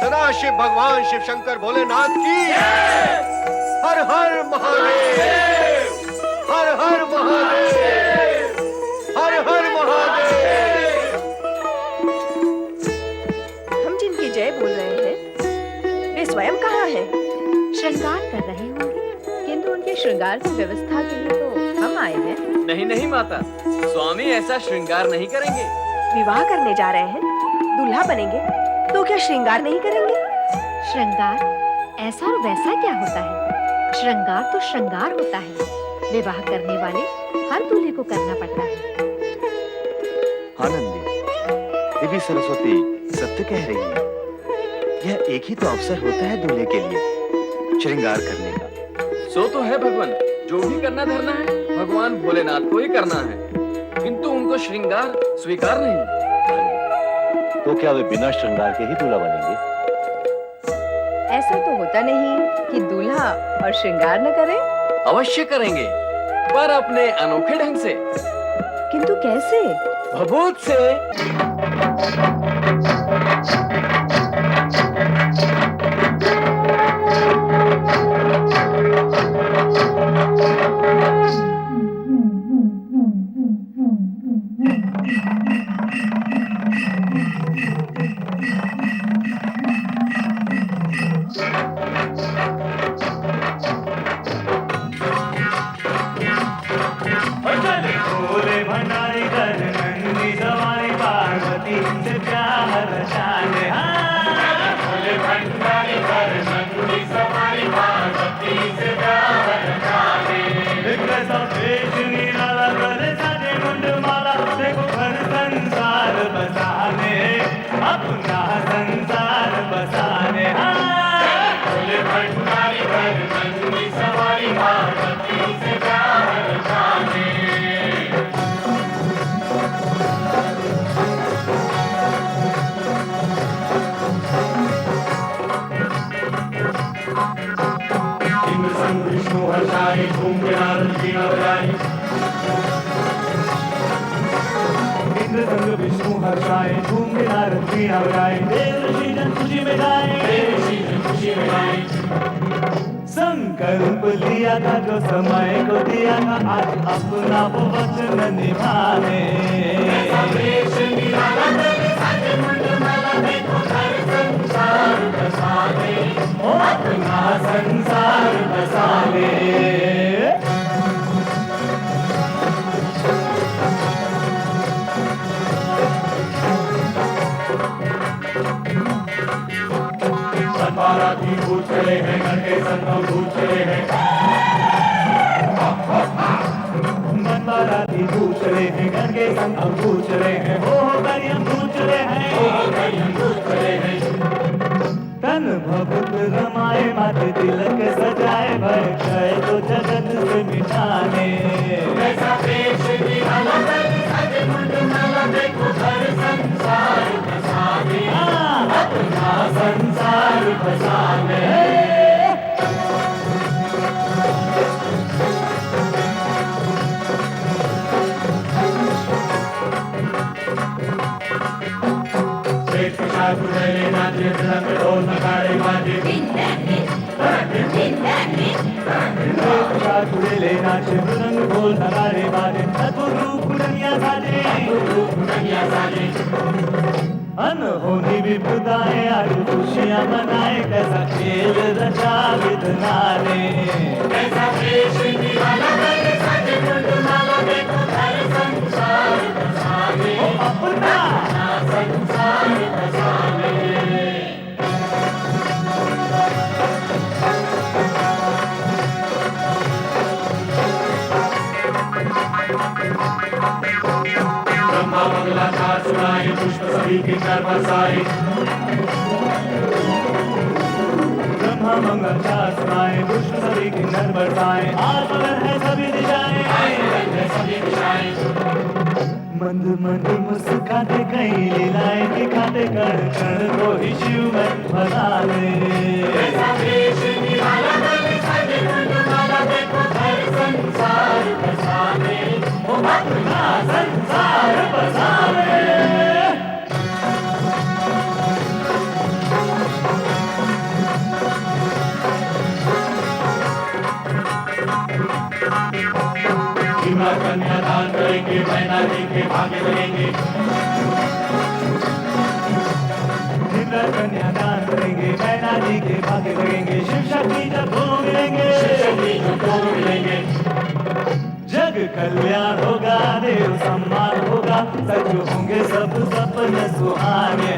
सदाशिव भगवान शिव शंकर भोलेनाथ की हर हर महादेव, हर हर महादेव, हर हर महादेव। हम जिनकी जय बोल रहे हैं वे स्वयं कहाँ हैं? श्रृंगार कर रहे होंगे, किंतु उनके श्रृंगार की व्यवस्था के लिए तो हम आए हैं। नहीं नहीं माता, स्वामी ऐसा श्रृंगार नहीं करेंगे। विवाह करने जा रहे हैं, दूल्हा बनेंगे, तो क्या श्रृंगार नहीं करेंगे? श्रृंगार ऐसा और वैसा क्या होता है? श्रृंगार तो श्रृंगार होता है। विवाह करने वाले हर दूल्हे को करना पड़ता है। हाँ नंदी, देवी सरस्वती सत्य कह रही है। यह एक ही तो अवसर होता है दूल्हे के लिए श्रृंगार करने का। सो तो है भगवान, जो भी करना धरना है भगवान भोलेनाथ को ही करना है, किंतु उनको श्रृंगार स्वीकार नहीं। तो क्या वे बिना श्रृंगार के ही दूल्हा बनेंगे? ऐसा तो होता नहीं कि दूल्हा और श्रृंगार न करे। अवश्य करेंगे, पर अपने अनोखे ढंग से। किंतु कैसे? भभूत से। संकल्प लिया था जो समय को दिया था, आज अपना वो वचन निभाने। ओ अपना संसार बसाने। बाराती भूत चले हैं, घर के संग भूत चले हैं। मन बाराती भूत चले हैं, घर के संग भूत चले हैं। हो करियम भूत चले हैं, हो करियम भूत चले हैं। तन भभूत रमाए, माथे तिलक सजाए, भय क्षय तो जगत से मिटाने। ऐसा पेश निराला कर सज मुंड माला, देखो घर संसार बसाने। अपना संसार बसाने। ढोल नगाड़े बाजे, नाचे मृदंग ढोल नगाड़े बाजे, अद्भुत रूप दुनिया साजे। अनहोनी विपदाएं आज खुशियां मनाए, कैसा खेल रचा विधना ने। कैसा पेश निराला कर सज मुंड माला, देखो घर संसार बसाने। अपना संसार बसाने। ब्रह्मा मंगलाचार सुनाए, पुष्प सभी के कर बरसाए। ब्रह्मा मंगलाचार सुनाए, पुष्प सभी के कर बरसाए। आज मगन है सभी दिशाएं, मंद मंद मुस्काते कई लीलाएं दिखाते, कण कण को ही शिव में बना ले। ऐसा पेश निराला कर सज मुंड माला, देखो घर संसार बसाने। ओ अपना संसार बसाने। इंद्र कन्यादान करेंगे, मैना जी के भागे लगेंगे। इंद्र कन्यादान करेंगे, मैना जी के भागे लगेंगे। शिव शक्ति जब दोनों मिलेंगे, शिव शक्ति जब दोनों मिलेंगे, जग कल्याण होगा, देव सम्मान होगा, सच होंगे सब सपने सुहाने।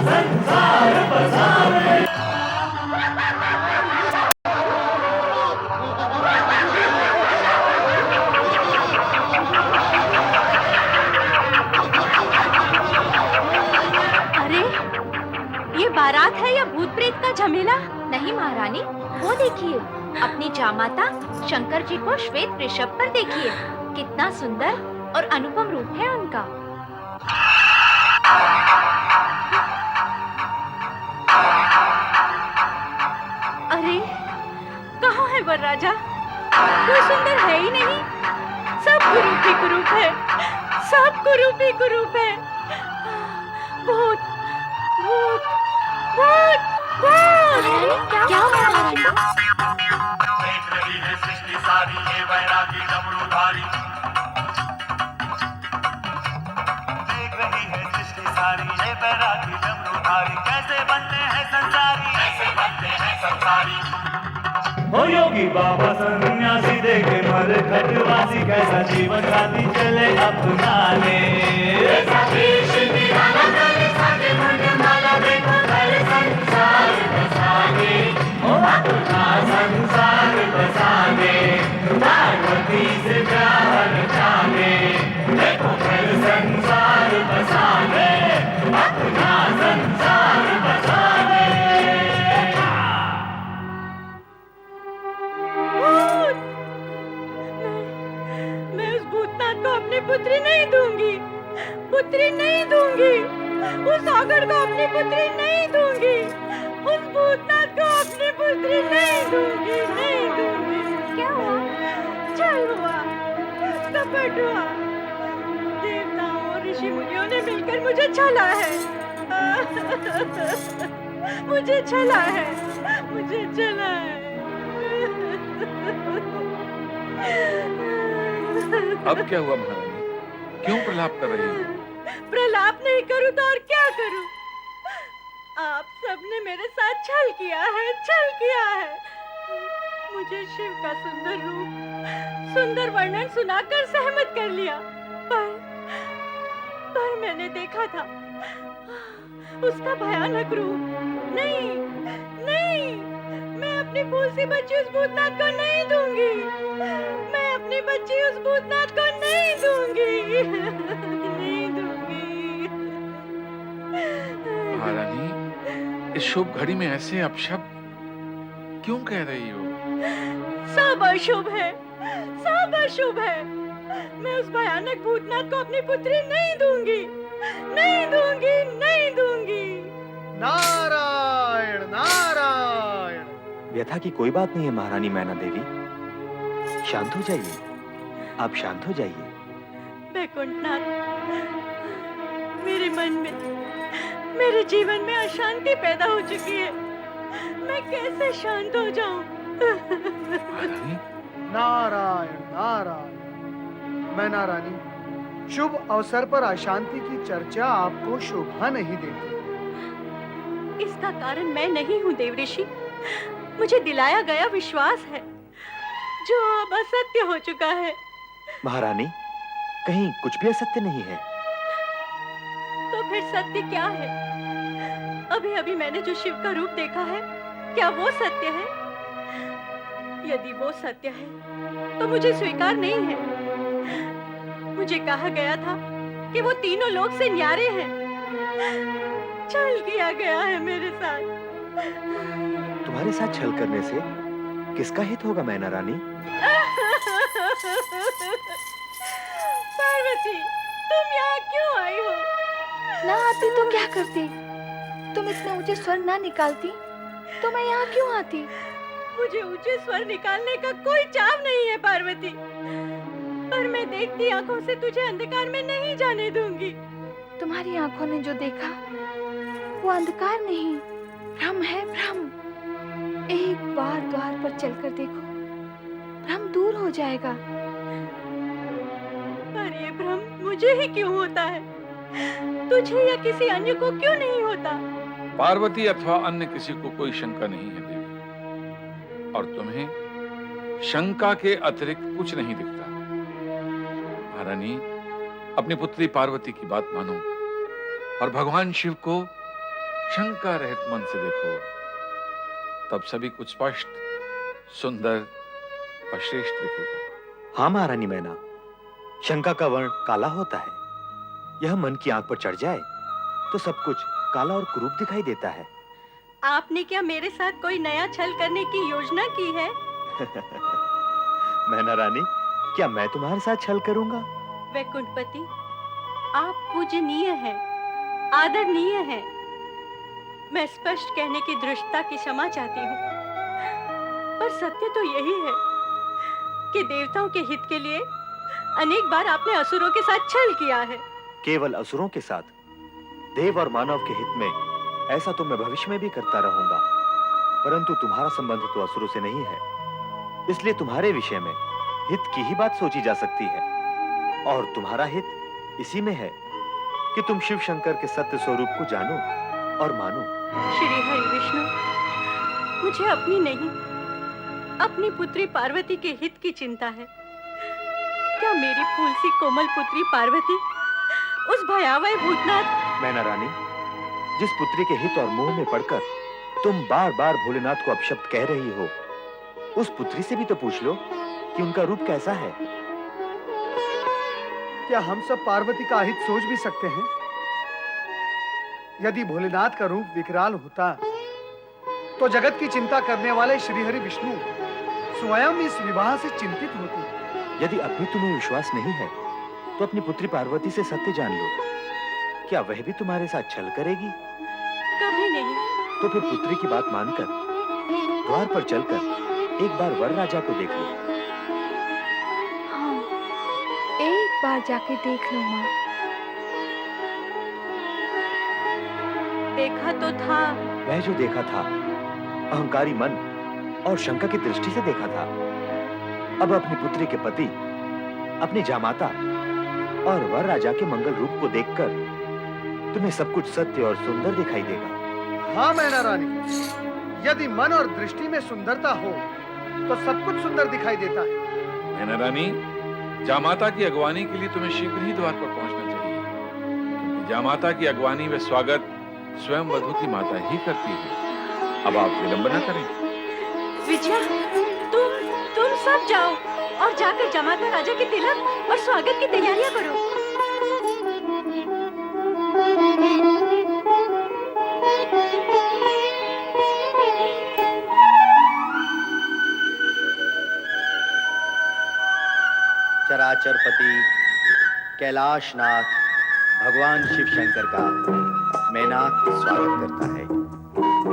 संसार बसाने। अरे ये बारात है या भूत प्रेत का झमेला? नहीं महारानी, वो देखिए अपनी जामाता शंकर जी को श्वेत वृषभ पर देखिए, कितना सुंदर और अनुपम रूप है उनका। अरे कहाँ है वरराजा? कोई सुंदर है ही नहीं, सब कुरूप ही कुरूप है, सब कुरूप ही कुरूप है। भूत भूत भूत भूत। क्या हुआ महारानी? देख रही है सृष्टि सारी ये वैरागी डमरूधारी। देख रही है सृष्टि सारी ये वैरागी डमरूधारी। कैसे बनते हैं संसारी, कैसे बनते हैं संसारी। हो योगी बाबा सन्यासी देखे मर खटवासी, कैसा जीवन साथी चले अपनाने। संसार बसाने, पार्वती से प्यार रचाने, देखो फिर संसार बसाने, अपना संसार बसाने। भूत! मैं उस भूतनाथ को अपनी पुत्री नहीं दूंगी, पुत्री नहीं दूंगी, उस आगड़ को अपनी पुत्री नहीं दूंगी, उस भूतनाथ को अपनी पुत्री नहीं दूंगी, नहीं दूंगी। क्या हुआ? छल हुआ, कपट हुआ, देवताओं और ऋषि मुनियों ने मिलकर मुझे छला है, मुझे छला है, मुझे छला है। अब क्या हुआ महारानी? क्यों प्रलाप कर रही हो? प्रलाप नहीं करूं तो और क्या करूं? आप सबने मेरे साथ छल किया है, छल किया है। मुझे शिव का सुंदर रूप, सुंदर वर्णन सुनाकर सहमत कर लिया, पर मैंने देखा था उसका भयानक रूप। नहीं नहीं, मैं अपनी फूल सी बच्ची उस भूतनाथ को नहीं दूंगी, मैं अपनी बच्ची उस भूतनाथ को नहीं दूंगी, नहीं दूंगी। महारानी, इस शुभ घड़ी में ऐसे अपशब्द क्यों कह रही हो? सब अशुभ है, सब अशुभ है। मैं उस भयानक भूतनाथ को अपनी पुत्री नहीं दूंगी, नहीं दूंगी, नहीं दूंगी। नारायण नारायण। व्यथा की कोई बात नहीं है महारानी मैना देवी, शांत हो जाइए, आप शांत हो जाइए। वैकुंठनाथ, मेरे मन में, मेरे जीवन में अशांति पैदा हो चुकी है, मैं कैसे शांत हो जाऊं? महारानी, नारायण नारायण। मैना रानी, शुभ अवसर पर अशांति की चर्चा आपको शोभा नहीं देती। इसका कारण मैं नहीं हूँ देवऋषि, मुझे दिलाया गया विश्वास है जो अब असत्य हो चुका है। महारानी, कहीं कुछ भी असत्य नहीं है। तो फिर सत्य क्या है? अभी अभी मैंने जो शिव का रूप देखा है, क्या वो सत्य है? यदि वो सत्य है तो मुझे स्वीकार नहीं है। मुझे कहा गया था कि वो तीनों लोक से न्यारे हैं। छल किया गया है मेरे साथ। तुम्हारे साथ छल करने से किसका हित होगा मैना रानी? पार्वती, तुम यहाँ क्यों आई हो? ना आती तो क्या करती? तुम इतने ऊंचे स्वर ना निकालती तो मैं यहाँ क्यों आती? मुझे ऊंचे स्वर निकालने का कोई चाव नहीं है पार्वती, पर मैं देखती आंखों से तुझे अंधकार में नहीं जाने दूंगी। तुम्हारी आंखों ने जो देखा वो अंधकार नहीं, भ्रम है भ्रम। एक बार द्वार पर चलकर देखो, भ्रम दूर हो जाएगा। पर ये भ्रम मुझे ही क्यों होता है, तुझे या किसी अन्य को क्यों नहीं होता? पार्वती अथवा अन्य किसी को कोई शंका नहीं है देवी, और तुम्हें शंका के अतिरिक्त कुछ नहीं दिखता। महारानी, अपनी पुत्री पार्वती की बात मानो और भगवान शिव को शंका रहित मन से देखो, तब सभी कुछ स्पष्ट, सुंदर और श्रेष्ठ दिखेगा। हाँ महारानी मैना, शंका का वर्ण काला होता है। यह मन की आंख पर चढ़ जाए तो सब कुछ काला और कुरूप दिखाई देता है। आपने क्या मेरे साथ कोई नया छल करने की योजना की है? मैना रानी, क्या मैं तुम्हारे साथ छल करूंगा? वैकुंठपति, आप पूजनीय हैं, आदरणीय हैं। मैं स्पष्ट कहने की दृष्टता की क्षमा चाहती हूँ, पर सत्य तो यही है कि देवताओं के हित के लिए अनेक बार आपने असुरों के साथ छल किया है। केवल असुरों के साथ? देव और मानव के हित में ऐसा तो मैं भविष्य में भी करता रहूंगा, परंतु तुम्हारा संबंध तो असुरों से नहीं है, इसलिए तुम्हारे विषय में हित की ही बात सोची जा सकती है। और तुम्हारा हित इसी में है कि तुम शिव शंकर के सत्य स्वरूप को जानो और मानो। श्री हरि विष्णु, मुझे अपनी नहीं, अपनी पुत्री पार्वती के हित की चिंता है। क्या मेरी फूल सी कोमल पुत्री पार्वती उस भयावह भूतनाथ। मैना रानी, जिस पुत्री के हित और मोह में पड़कर तुम बार बार भोलेनाथ को अपशब्द कह रही हो, उस पुत्री से भी तो पूछ लो कि उनका रूप कैसा है। क्या हम सब पार्वती का हित सोच भी सकते हैं? यदि भोलेनाथ का रूप विकराल होता तो जगत की चिंता करने वाले श्रीहरि विष्णु स्वयं इस विवाह से चिंतित होते। यदि अब भी तुम्हें विश्वास नहीं है तो अपनी पुत्री पार्वती से सत्य जान लो। क्या वह भी तुम्हारे साथ छल करेगी? कभी नहीं। तो फिर पुत्री की बात मानकर द्वार पर चलकर एक बार वर राजा को देख लो। हाँ, एक बार जाके देख लो माँ। देखा तो था। वह जो देखा था अहंकारी मन और शंका की दृष्टि से देखा था। अब अपनी पुत्री के पति, अपनी जामाता और वर राजा के मंगल रूप को देखकर तुम्हें सब कुछ सत्य और सुंदर दिखाई देगा। हाँ मैना रानी, यदि मन और दृष्टि में सुंदरता हो तो सब कुछ सुंदर दिखाई देता है। मैना रानी, जामाता की अगवानी के लिए तुम्हें शीघ्र ही द्वार पर पहुंचना चाहिए, क्योंकि जामाता की अगवानी व स्वागत स्वयं वधू की माता ही करती है। अब आप विलंब न करें। विजया, तुम सब जाओ और जाकर जमाता राजा के तिलक और स्वागत की तैयारियां करो। चराचरपति कैलाशनाथ भगवान शिव शंकर का मैनाक स्वागत करता है।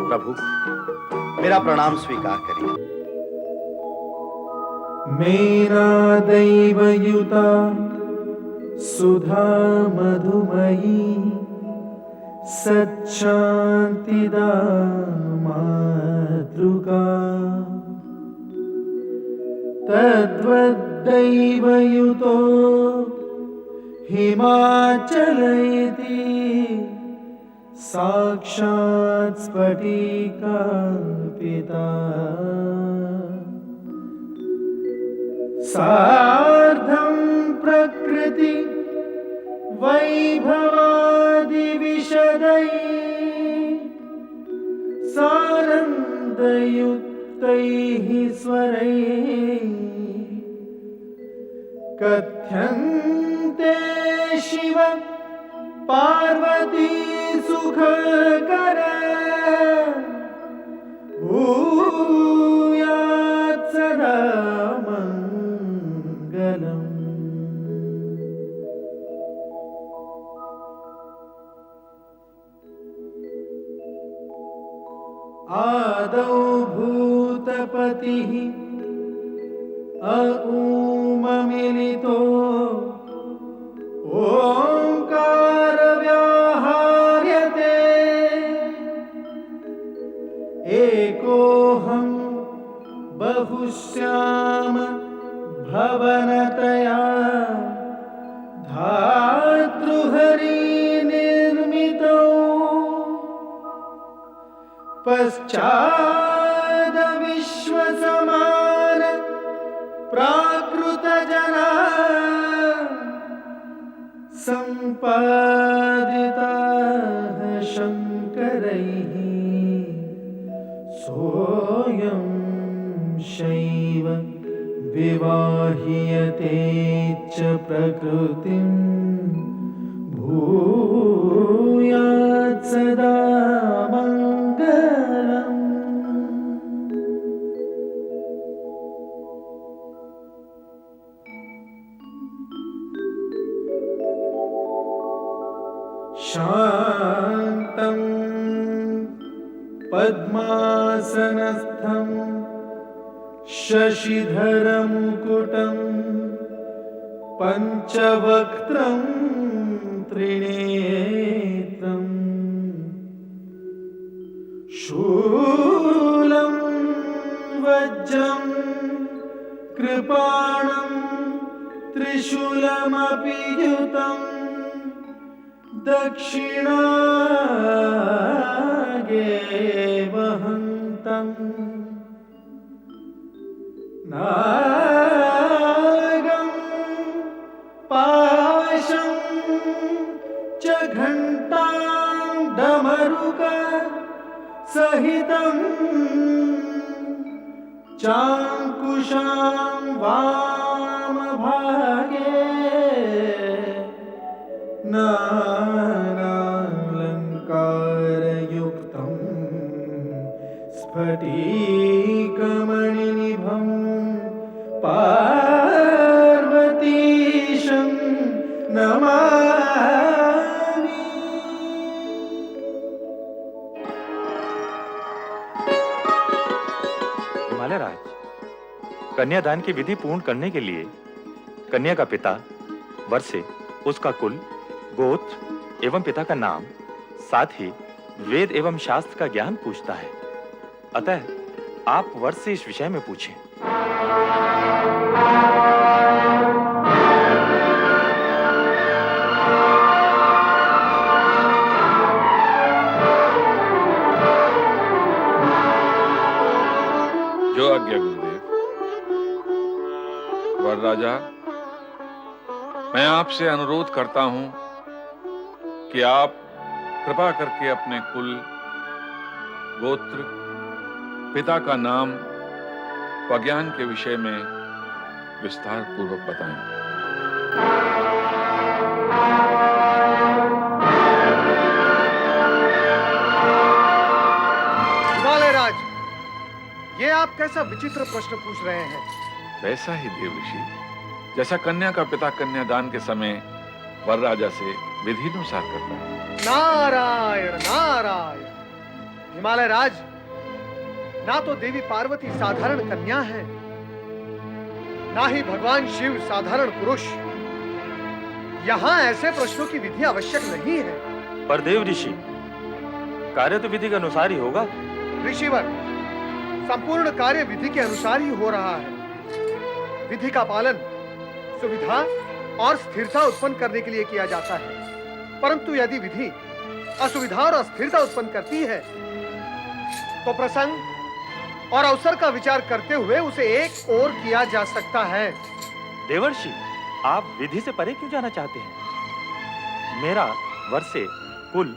प्रभु, मेरा प्रणाम स्वीकार करिए। मेरा दैवयुता सुधा मधुमयी सच्शांतिदा मातृका तद्वद्दैवयुतो हिमाचलयति साक्षात् स्फटिकापिता सार्धं प्रकृति वैभवादि विशदै सानन्दयुक्तैः स्वरैः कथ्यन्ते शिव पार्वती सुखकर भूयात् सदा मंगलम्। आदौ भूतपतिः अऊममिलितो ओंकार व्याहार्यते पावनतया धातृहरि निर्मितो पश्चाद विश्वसमान प्राकृतजना सम्पादिताः शङ्करैः सोऽयं शैव विवाह्यते च प्रकृतिं भूयात् सदा मङ्गलम्। शान्तं पद्मासनस्थं शशिधरमुकुटं पञ्चवक्त्रं त्रिनेत्रं शूलं वज्रं कृपाणं त्रिशूलमपि युतं दक्षिणागे वहन्तम् नागं पाशं च घण्टां डमरुक सहितं चाङ्कुशां वामभागे नानालङ्कारयुक्तं स्फटिकमणिनिभं पार्वतीशं नमामि। हिमालय राज, कन्यादान की विधि पूर्ण करने के लिए कन्या का पिता वर से उसका कुल, गोत्र एवं पिता का नाम, साथ ही वेद एवं शास्त्र का ज्ञान पूछता है। अतः आप वर से इस विषय में पूछें। जो आज्ञा गुरुदेव। वर राजा, मैं आपसे अनुरोध करता हूं कि आप कृपा करके अपने कुल, गोत्र, पिता का नाम व ज्ञान के विषय में विस्तार पूर्वक बताएं। हिमालय राज, ये आप कैसा विचित्र प्रश्न पूछ रहे हैं? वैसा ही देव ऋषि, जैसा कन्या का पिता कन्यादान के समय वर राजा से विधि अनुसार करता है। नारायण नारायण। हिमालय राज, ना तो देवी पार्वती साधारण कन्या है, ना ही भगवान शिव साधारण पुरुष। यहाँ ऐसे प्रश्नों की विधि आवश्यक नहीं है। पर देव ऋषि, कार्य तो विधि के अनुसार ही होगा। ऋषिवर, संपूर्ण कार्य विधि के अनुसार ही हो रहा है। विधि का पालन सुविधा और स्थिरता उत्पन्न करने के लिए किया जाता है, परंतु यदि विधि असुविधा और अस्थिरता उत्पन्न करती है तो प्रसंग और अवसर का विचार करते हुए उसे एक ओर किया जा सकता है। देवर्षि, आप विधि से परे क्यों जाना चाहते हैं? मेरा वर से कुल,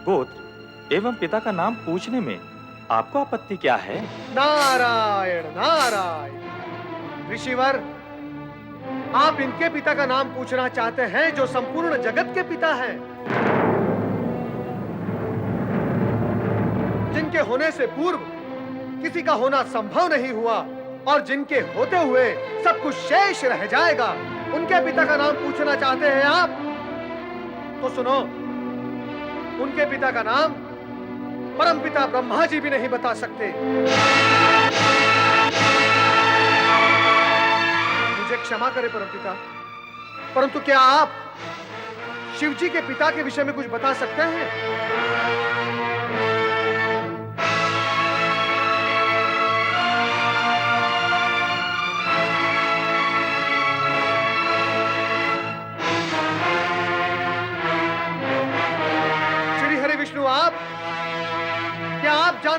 गोत्र एवं पिता का नाम पूछने में आपको आपत्ति क्या है? नारायण नारायण। ऋषिवर, आप इनके पिता का नाम पूछना चाहते हैं जो संपूर्ण जगत के पिता हैं, जिनके होने से पूर्व किसी का होना संभव नहीं हुआ और जिनके होते हुए सब कुछ शेष रह जाएगा। उनके पिता का नाम पूछना चाहते हैं आप? तो सुनो, उनके पिता का नाम परमपिता ब्रह्मा जी भी नहीं बता सकते। मुझे क्षमा करें परमपिता, परंतु क्या आप शिव जी के पिता के विषय में कुछ बता सकते हैं?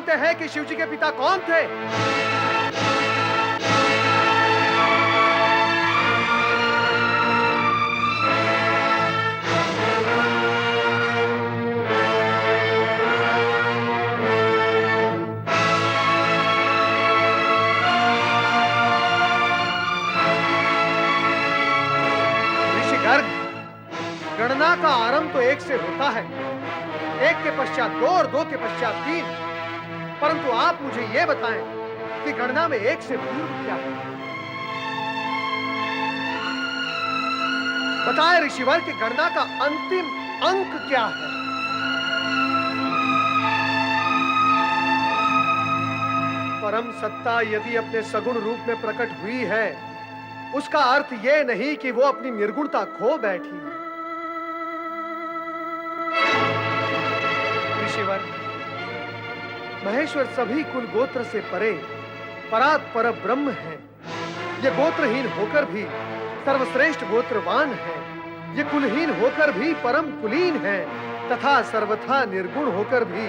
जानते हैं कि शिव जी के पिता कौन थे? गणना का आरंभ तो एक से होता है, एक के पश्चात दो और दो के पश्चात तीन, परंतु आप मुझे यह बताएं कि गणना में एक से पूर्व क्या है? बताएं ऋषिवर कि गणना का अंतिम अंक क्या है? परम सत्ता यदि अपने सगुण रूप में प्रकट हुई है, उसका अर्थ यह नहीं कि वो अपनी निर्गुणता खो बैठी है। ऋषिवर, महेश्वर सभी कुल गोत्र से परे परात पर ब्रह्म है। ये गोत्रहीन होकर भी सर्वश्रेष्ठ गोत्रवान है, ये कुलहीन होकर भी परम कुलीन है तथा सर्वथा निर्गुण होकर भी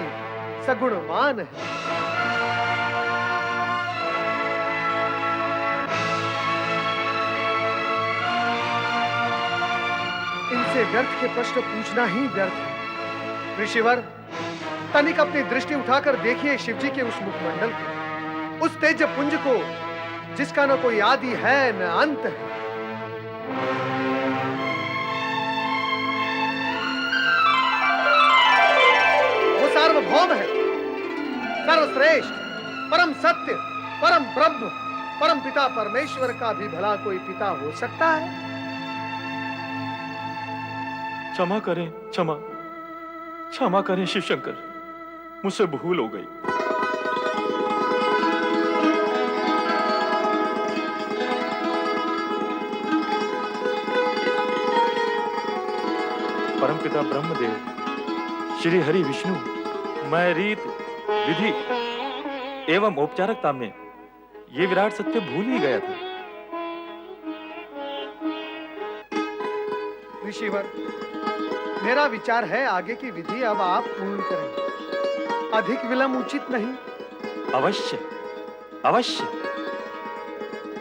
सगुणवान है। इनसे व्यर्थ के प्रश्न पूछना ही व्यर्थ है। ऋषिवर, तनिक अपनी दृष्टि उठाकर देखिए शिवजी के उस मुखमंडल को, उस तेज पुंज को जिसका न कोई आदि है न अंत है। वो सार्वभौम है, सर्वश्रेष्ठ, परम सत्य, परम ब्रह्म, परम पिता परमेश्वर का भी भला कोई पिता हो सकता है? क्षमा करें, क्षमा करें शिव शंकर, मुझसे भूल हो गई। परमपिता ब्रह्मदेव, श्री हरि विष्णु, मैं रीत, विधि एवं औपचारिकता में ये विराट सत्य भूल ही गया था। ऋषिवर, मेरा विचार है आगे की विधि अब आप पूर्ण करें, अधिक विलंब उचित नहीं। अवश्य अवश्य,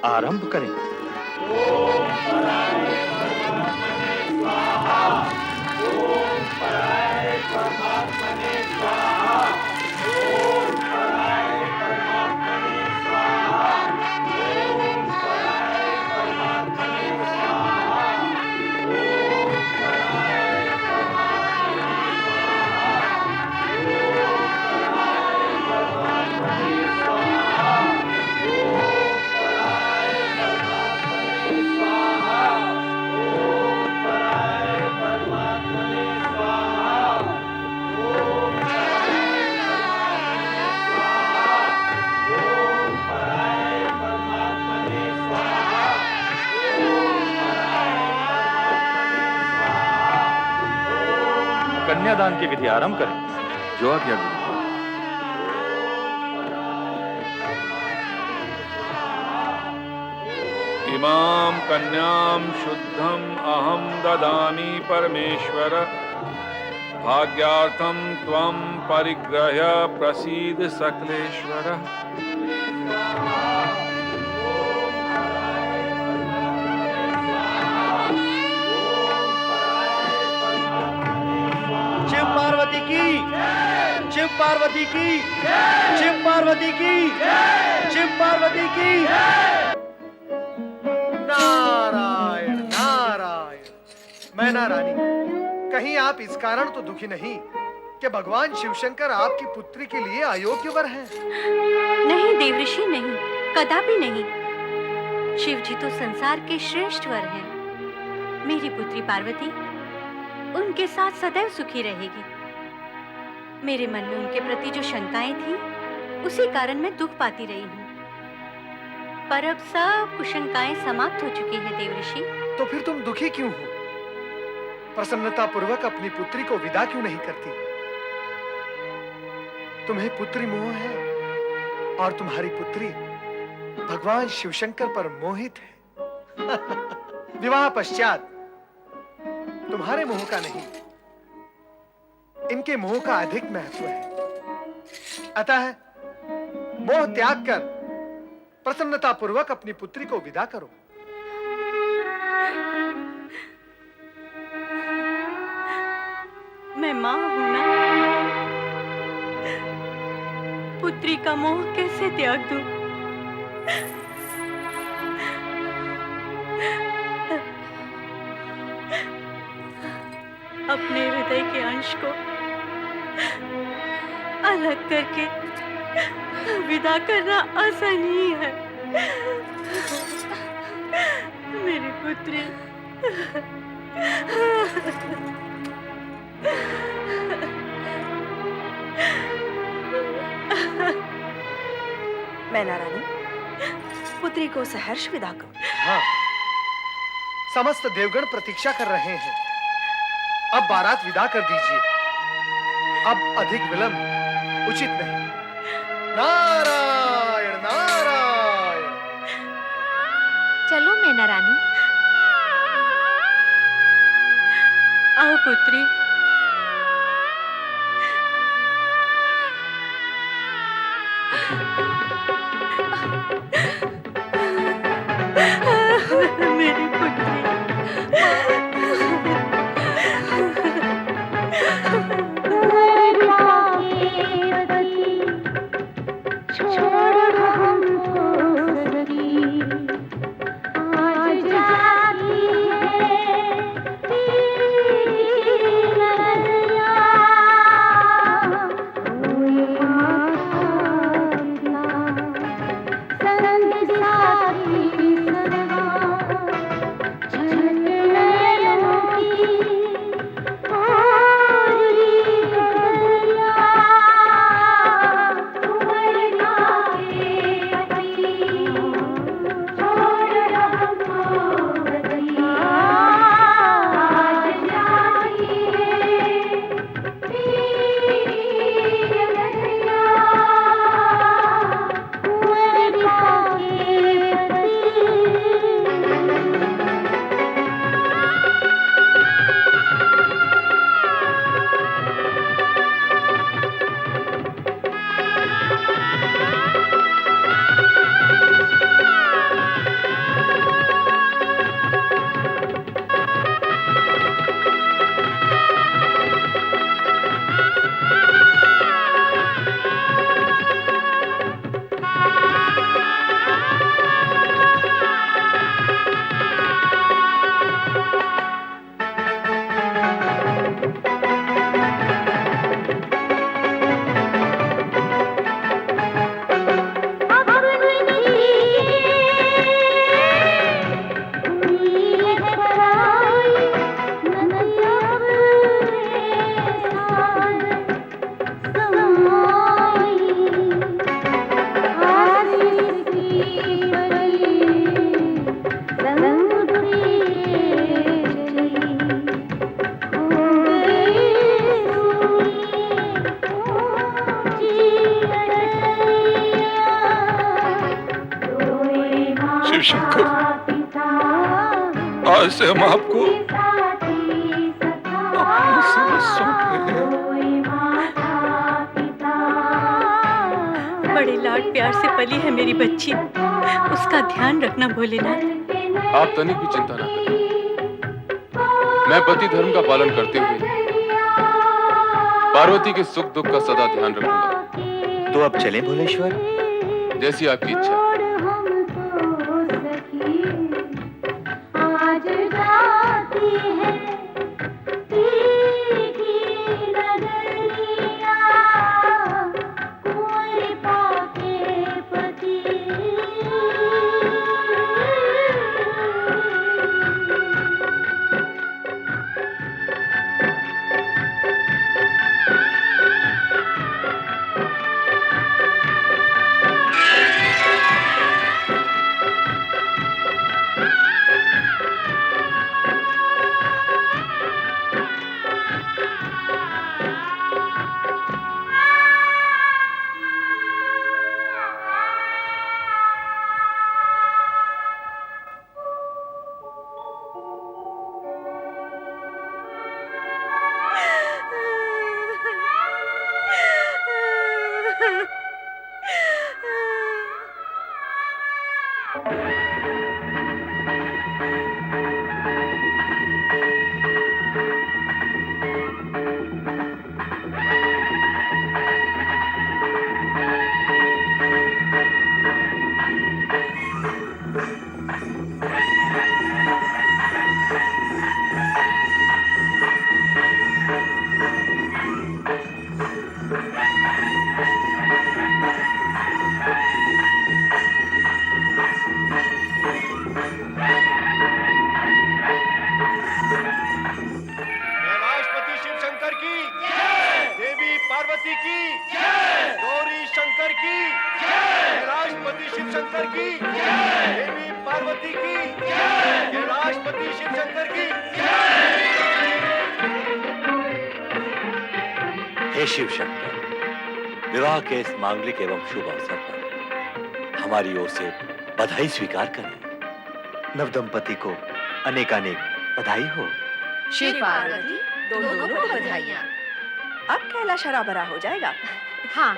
आरंभ करें। कन्यादान की विधि आरंभ करें। जो आज्ञा गुरु। इमां कन्यां शुद्धम अहम ददामि परमेश्वर, भाग्यार्थम त्वं परिग्रह्य प्रसीद सकलेश्वर। शिव पार्वती की, शिव पार्वती की, शिव पार्वती की, शिव पार्वती की। नारायण नारायण। मैना रानी, कहीं आप इस कारण तो दुखी नहीं कि भगवान शिवशंकर आपकी पुत्री के लिए अयोग्य वर हैं? नहीं देवऋषि, नहीं, कदापि नहीं। शिव जी तो संसार के श्रेष्ठ वर हैं। मेरी पुत्री पार्वती उनके साथ सदैव सुखी रहेगी। मेरे मन में उनके प्रति जो शंकाएं थी, उसी कारण मैं दुख पाती रही हूँ। पर अब सब कुशंकाएं समाप्त हो चुकी हैं देवऋषि। तो फिर तुम दुखी क्यों हो? प्रसन्नता पूर्वक अपनी पुत्री को विदा क्यों नहीं करती? तुम्हें पुत्री मोह है और तुम्हारी पुत्री भगवान शिवशंकर पर मोहित है। विवाह पश्चात तुम्हारे मोह का नहीं, इनके मोह का अधिक महत्व है। अतः मोह त्याग कर प्रसन्नता पूर्वक अपनी पुत्री को विदा करो। मैं मां हूं ना, पुत्री का मोह कैसे त्याग दूं? अपने हृदय के अंश को अलग करके विदा करना आसान ही है। मेरी पुत्री, मैना रानी, पुत्री को सहर्ष विदा करो। हाँ, समस्त देवगण प्रतीक्षा कर रहे हैं। अब बारात विदा कर दीजिए। अब अधिक विलंब उचित नहीं। नारायण नारायण। चलो मैना रानी। आओ पुत्री। मेरी पुत्री। शंकर, आज से हम आपको अपना सर्वस्व सौंप रहे हैं। बड़े लाड प्यार से पली है मेरी बच्ची, उसका ध्यान रखना भोलेनाथ। आप तनिक भी चिंता ना करें। मैं पति धर्म का पालन करते हुए पार्वती के सुख दुख का सदा ध्यान रखूंगा। तो अब चलें भोलेश्वर? जैसी आपकी इच्छा। की राष्ट्रपति शिव शंकर की देवी पार्वती की राष्ट्रपति शिव शंकर की। हे शिव शंकर, विवाह के इस मांगलिक एवं शुभ अवसर पर हमारी ओर से बधाई स्वीकार करें। नवदंपति को अनेकानेक बधाई हो। शिव पार्वती दोनों को बधाइयाँ। अब कैलाश हरा भरा हो जाएगा। हाँ,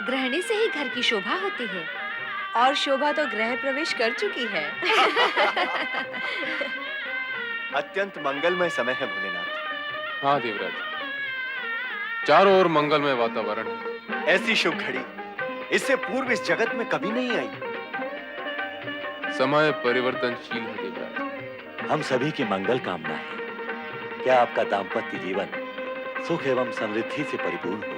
गृहिणी से ही घर की शोभा होती है। और शोभा तो गृह प्रवेश कर चुकी है। अत्यंत मंगलमय समय है भोलेनाथ। हाँ देवराज, चारों ओर मंगलमय वातावरण है। ऐसी शुभ घड़ी इससे पूर्व इस जगत में कभी नहीं आई। समय परिवर्तनशील है देवराज। हम सभी की मंगल कामना है। क्या आपका दाम्पत्य जीवन सुख एवं समृद्धि से परिपूर्ण हो।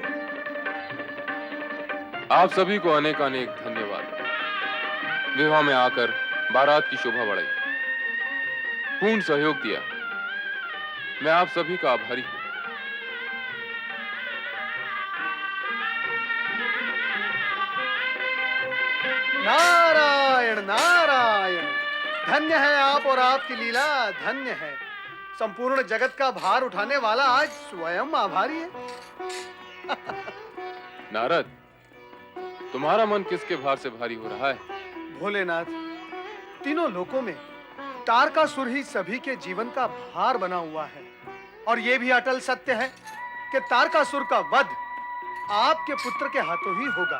आप सभी को अनेकानेक धन्यवाद। विवाह में आकर बारात की शोभा बढ़ाई, पूर्ण सहयोग दिया। मैं आप सभी का आभारी हूं। नारायण नारायण, धन्य है आप और आपकी लीला, धन्य है। संपूर्ण जगत का भार उठाने वाला आज स्वयं आभारी है। नारद, तुम्हारा मन किसके भार से भारी हो रहा है? भोलेनाथ, तीनों लोकों में तारकासुर ही सभी के जीवन का भार बना हुआ है। और यह भी अटल सत्य है कि तारकासुर का वध आपके पुत्र के हाथों ही होगा।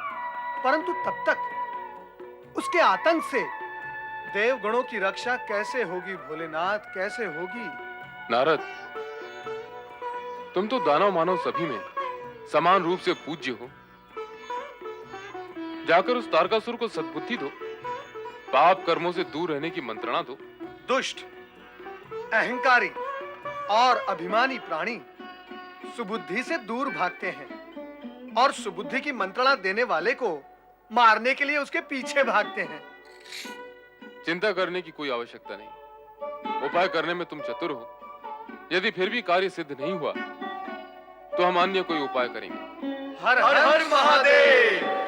परंतु तब तक उसके आतंक से देवगणों की रक्षा कैसे होगी भोलेनाथ, कैसे होगी? नारद, तुम तो दानव मानव सभी में समान रूप से पूज्य हो। जाकर उस तारकासुर को सद्बुद्धि दो, पाप कर्मों से दूर रहने की मंत्रणा दो। दुष्ट, अहंकारी और अभिमानी प्राणी सुबुद्धि से दूर भागते हैं और सुबुद्धि की मंत्रणा देने वाले को मारने के लिए उसके पीछे भागते हैं। चिंता करने की कोई आवश्यकता नहीं। उपाय करने में तुम चतुर हो। यदि फिर भी कार्य सिद्ध नहीं हुआ तो हम अन्य कोई उपाय करेंगे। हर हर महादेव।